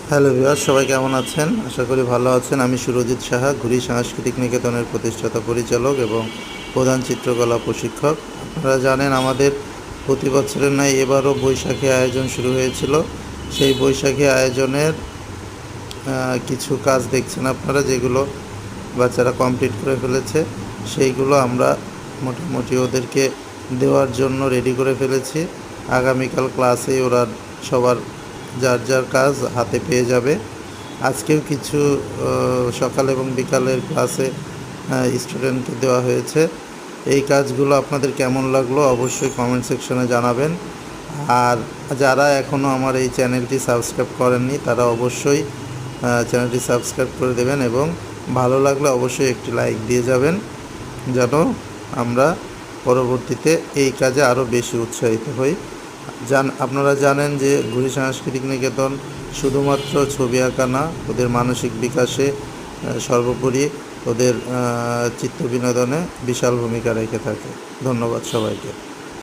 Hello viewers, সবাই কেমন আছেন? আশা করি ভালো আছেন। আমি সুরজিৎ সাহা, ঘুরি সাংস্কৃতিক নিকেতনের প্রতিষ্ঠাতা পরিচালক এবং প্রধান চিত্রকলা প্রশিক্ষক। আপনারা জানেন আমাদের প্রতি বছরের ন্যায় এবারও বৈশাখী আয়োজন শুরু হয়েছিল। সেই বৈশাখী আয়োজনের কিছু কাজ দেখছেন আপনারা, যেগুলো বাচ্চারা কমপ্লিট করে ফেলেছে। সেইগুলো আমরা মোটামুটি ওদেরকে দেওয়ার জন্য রেডি করে ফেলেছি। আগামীকাল ক্লাসেই ওরা সবার যার যার কাজ হাতে পেয়ে যাবে। আজকেও কিছু সকাল এবং বিকালের ক্লাসে স্টুডেন্টকে দেওয়া হয়েছে। এই কাজগুলো আপনাদের কেমন লাগলো অবশ্যই কমেন্ট সেকশনে জানাবেন। আর যারা এখনও আমার এই চ্যানেলটি সাবস্ক্রাইব করেননি তারা অবশ্যই চ্যানেলটি সাবস্ক্রাইব করে দেবেন এবং ভালো লাগলে অবশ্যই একটি লাইক দিয়ে যাবেন, যেন আমরা পরবর্তীতে এই কাজে আরও বেশি উৎসাহিত হই। আপনারা জানেন যে ঘুরি সাংস্কৃতিক নিকেতন শুধুমাত্র ছবি আঁকা না, ওদের মানসিক বিকাশে সর্বোপরি ওদের চিত্ত বিনোদনে বিশাল ভূমিকা রেখে থাকে। ধন্যবাদ সবাইকে।